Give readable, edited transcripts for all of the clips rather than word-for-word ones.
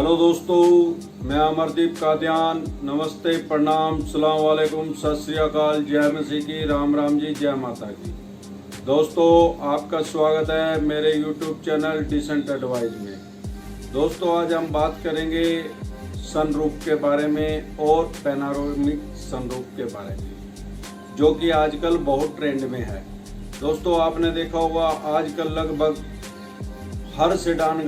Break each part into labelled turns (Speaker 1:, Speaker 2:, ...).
Speaker 1: Hello दोस्तों, मैं अमरदीप कादियान। नमस्ते, प्रणाम, सलाम वालेकुम, सत श्री अकाल, जय मसीह की, राम राम जी, जय माता की। दोस्तों, आपका स्वागत है मेरे यूट्यूब चैनल डिसेंट एडवाइस में। दोस्तों, आज हम बात करेंगे सनरूफ के बारे में और पैनोरामिक सनरूफ के बारे में, जो कि आजकल बहुत ट्रेंड में है। दोस्तों, आपने देखा होगा आजकल लगभग हर सेडान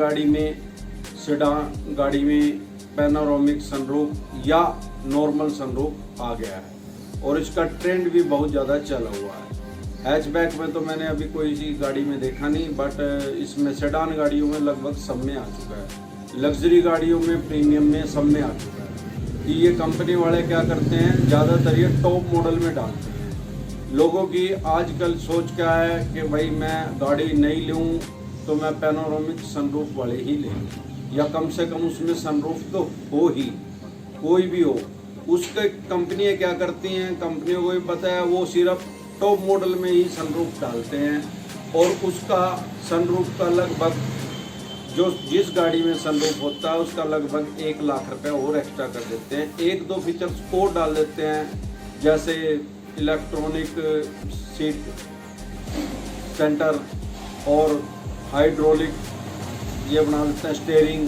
Speaker 1: गाड़ी में पैनोरामिक सनरूफ या नॉर्मल सनरूफ आ गया है और इसका ट्रेंड भी बहुत ज़्यादा चला हुआ है। हैचबैक में तो मैंने अभी कोई सी गाड़ी में देखा नहीं, बट इसमें सेडान गाड़ियों में लगभग सब में आ चुका है। लग्जरी गाड़ियों में, प्रीमियम में, सब में आ चुका है कि ये कंपनी वाले क्या करते हैं, ज़्यादातर ये टॉप मॉडल में डालते हैं। लोगों की आजकल सोच क्या है कि भाई मैं गाड़ी नहीं लूँ तो मैं पैनोरामिक सनरूफ वाले ही ले लूँ, या कम से कम उसमें सनरूफ तो हो ही, कोई भी हो। उसके कंपनियां क्या करती हैं, कंपनियों को भी पता है, वो सिर्फ टॉप मॉडल में ही सनरूफ डालते हैं और उसका सनरूफ का लगभग जो जिस गाड़ी में सनरूफ होता है उसका लगभग 1 लाख रुपए और एक्स्ट्रा कर देते हैं। 1-2 फीचर्स और डाल देते हैं, जैसे इलेक्ट्रॉनिक सीट सेंटर और हाइड्रोलिक ये बना देते हैं, स्टीयरिंग,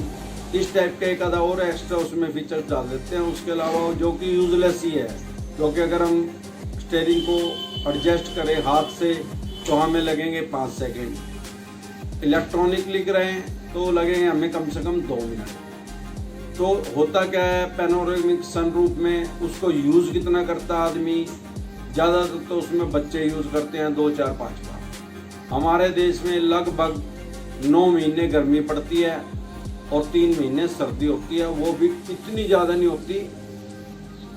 Speaker 1: इस टाइप का एक आधा और एक्स्ट्रा उसमें फीचर्स डाल देते हैं। उसके अलावा जो कि यूजलेस ही है, क्योंकि अगर हम स्टीयरिंग को एडजस्ट करें हाथ से तो हमें लगेंगे 5 सेकेंड, इलेक्ट्रॉनिक लिख रहे हैं तो लगेंगे हमें कम से कम 2 मिनट। तो होता क्या है, पैनोरामिक सनरूफ में उसको यूज़ कितना करता है आदमी, ज़्यादातर तो उसमें बच्चे यूज़ करते हैं 2, 4, 5 बार। हमारे देश में लगभग 9 महीने गर्मी पड़ती है और 3 महीने सर्दी होती है, वो भी इतनी ज़्यादा नहीं होती,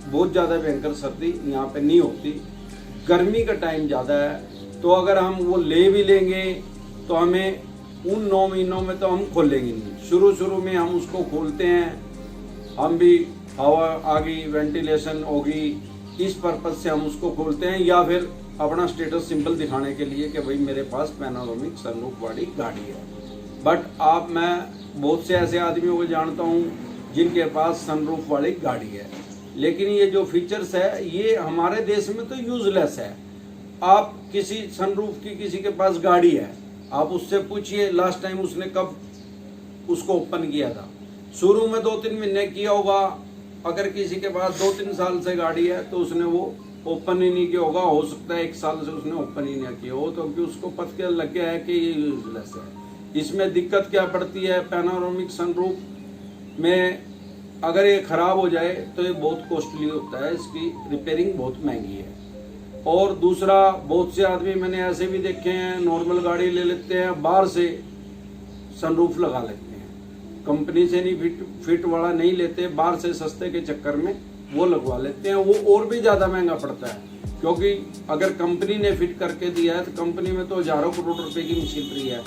Speaker 1: बहुत ज़्यादा भयंकर सर्दी यहाँ पे नहीं होती। गर्मी का टाइम ज़्यादा है, तो अगर हम वो ले भी लेंगे तो हमें उन 9 महीनों में तो हम खोलेंगे नहीं। शुरू में हम उसको खोलते हैं, हम भी हवा आ गई, वेंटिलेशन होगी, इस पर्पज़ से हम उसको खोलते हैं, या फिर अपना स्टेटस सिंपल दिखाने के लिए कि भाई मेरे पास पैनोरामिक सनरूफ वाली गाड़ी है। बट मैं बहुत से ऐसे आदमियों को जानता हूँ जिनके पास सनरूफ वाली गाड़ी है, लेकिन ये जो फीचर्स है ये हमारे देश में तो यूजलेस है। आप किसी सनरूफ की किसी के पास गाड़ी है, आप उससे पूछिए लास्ट टाइम उसने कब उसको ओपन किया था। शुरू में 2-3 महीने किया होगा, अगर किसी के पास 2-3 साल से गाड़ी है तो उसने वो ओपन ही नहीं किया होगा। हो सकता है 1 साल से उसने ओपन ही नहीं किया हो, तो क्योंकि उसको पता लग गया है कि ये यूजलेस है। इसमें दिक्कत क्या पड़ती है, पैनोरामिक सनरूफ में अगर ये ख़राब हो जाए तो ये बहुत कॉस्टली होता है, इसकी रिपेयरिंग बहुत महंगी है। और दूसरा, बहुत से आदमी मैंने ऐसे भी देखे हैं, नॉर्मल गाड़ी ले लेते हैं, बाहर से सनरूफ लगा लेते हैं, कंपनी से नहीं फिट वाला नहीं लेते, बाहर से सस्ते के चक्कर में वो लगवा लेते हैं। वो और भी ज़्यादा महंगा पड़ता है, क्योंकि अगर कंपनी ने फिट करके दिया है तो कंपनी में तो हज़ारों करोड़ रुपए की मशीनरी है,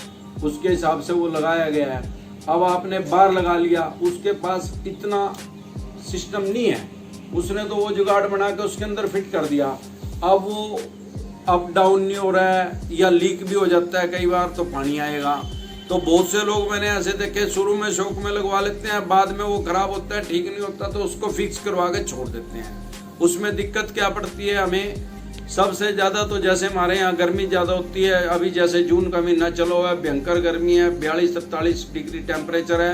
Speaker 1: उसके हिसाब से वो लगाया गया है। अब आपने बाहर लगा लिया, उसके पास इतना सिस्टम नहीं है, उसने तो वो जुगाड़ बना के उसके अंदर फिट कर दिया। अब वो अप डाउन नहीं हो रहा है, या लीक भी हो जाता है कई बार, तो पानी आएगा। तो बहुत से लोग मैंने ऐसे देखे, शुरू में शौक में लगवा लेते हैं, बाद में वो खराब होता है, ठीक नहीं होता, तो उसको फिक्स करवा के छोड़ देते हैं। उसमें दिक्कत क्या पड़ती है हमें सबसे ज़्यादा, तो जैसे हमारे यहाँ गर्मी ज़्यादा होती है, अभी जैसे जून का महीना चलो है, भयंकर गर्मी है, 42-43 डिग्री टेम्परेचर है,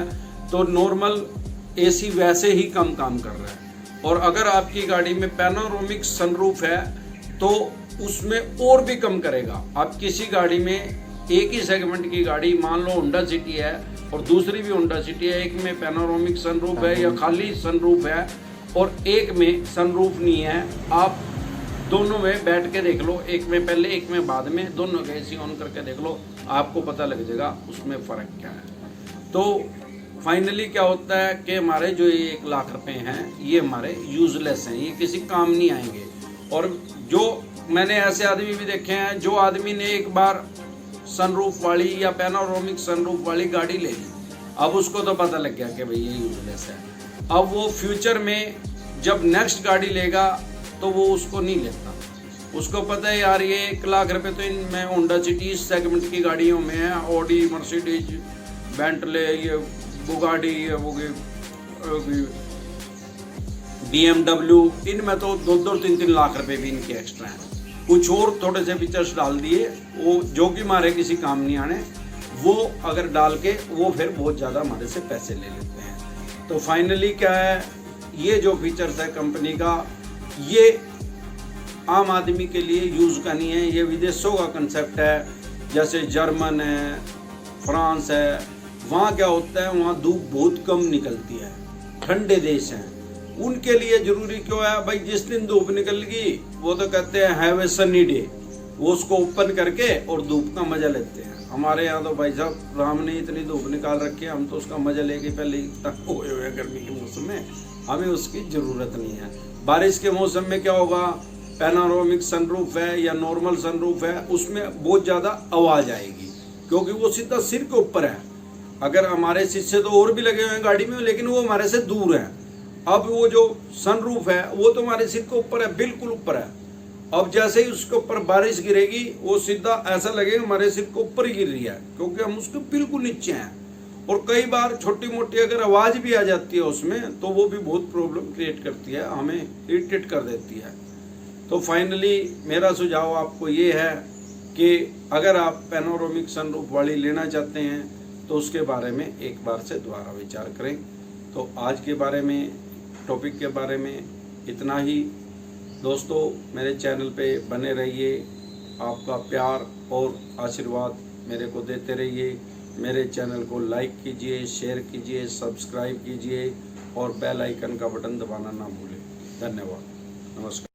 Speaker 1: तो नॉर्मल एसी वैसे ही कम काम कर रहा है। और अगर आपकी गाड़ी में पैनोरामिक सनरूफ है तो उसमें और भी कम करेगा। आप किसी गाड़ी में एक ही सेगमेंट की गाड़ी, मान लो होंडा सिटी है और दूसरी भी होंडा सिटी है, एक में पैनोरामिक सनरूफ है या खाली सनरूफ है और एक में सनरूफ नहीं है, आप दोनों में बैठ के देख लो, एक में पहले एक में बाद में, दोनों के एसी ऑन करके देख लो, आपको पता लग जाएगा उसमें फ़र्क क्या है। तो फाइनली क्या होता है कि हमारे जो ये 1 लाख रुपए हैं ये हमारे यूजलेस हैं, ये किसी काम नहीं आएंगे। और जो मैंने ऐसे आदमी भी देखे हैं, जो आदमी ने एक बार सनरूफ वाली या पैनोरामिक सनरूफ वाली गाड़ी ले ली, अब उसको तो पता लग गया कि भाई ये यूजलेस है। अब वो फ्यूचर में जब नेक्स्ट गाड़ी लेगा तो वो उसको नहीं लेता, उसको पता है यार ये 1 लाख रुपए तो इनमें होंडा सिटी इस सेगमेंट की गाड़ियों में है, ऑडी, मर्सिडीज, बेंटले, ये बुगाडी, ये वो BMW, इनमें तो 2-3 लाख रुपए भी इनके एक्स्ट्रा हैं। कुछ और थोड़े से फीचर्स डाल दिए, वो जो कि हमारे किसी काम नहीं आने, वो अगर डाल के वो फिर बहुत ज़्यादा हमारे से पैसे ले लेते हैं। तो फाइनली क्या है, ये जो फीचर्स है कंपनी का, ये आम आदमी के लिए यूज़ का नहीं है, ये विदेशों का कंसेप्ट है। जैसे जर्मन है, फ्रांस है, वहाँ क्या होता है, वहाँ धूप बहुत कम निकलती है, ठंडे देश हैं, उनके लिए ज़रूरी क्यों है भाई, जिस दिन धूप निकल गई वो तो कहते हैं हैव ए सनी डे, वो उसको ओपन करके और धूप का मज़ा लेते हैं। हमारे यहाँ तो भाई साहब राम ने इतनी धूप निकाल रखी है, हम तो उसका मज़ा लेके पहले ही तक हुए हुए गर्मी के मौसम में, हमें उसकी ज़रूरत नहीं है। बारिश के मौसम में क्या होगा, पैनोरामिक सनरूफ है या नॉर्मल सनरूफ है, उसमें बहुत ज़्यादा आवाज़ आएगी क्योंकि वो सीधा सिर के ऊपर है। अगर हमारे शीशे तो और भी लगे हुए हैं गाड़ी में, लेकिन वो हमारे से दूर है। अब वो जो सनरूफ है वो तो हमारे सिर के ऊपर है, बिल्कुल ऊपर है। अब जैसे ही उसके ऊपर बारिश गिरेगी, वो सीधा ऐसा लगेगा हमारे सिर के ऊपर ही गिर रही है, क्योंकि हम उसके बिल्कुल नीचे हैं। और कई बार छोटी मोटी अगर आवाज़ भी आ जाती है उसमें, तो वो भी बहुत प्रॉब्लम क्रिएट करती है, हमें इरिटेट कर देती है। तो फाइनली मेरा सुझाव आपको ये है कि अगर आप पैनोरामिक सनरूफ वाली लेना चाहते हैं तो उसके बारे में एक बार से दोबारा विचार करें। तो आज के बारे में, टॉपिक के बारे में इतना ही। दोस्तों, मेरे चैनल पे बने रहिए, आपका प्यार और आशीर्वाद मेरे को देते रहिए। मेरे चैनल को लाइक कीजिए, शेयर कीजिए, सब्सक्राइब कीजिए और बेल आइकन का बटन दबाना ना भूलें। धन्यवाद, नमस्कार।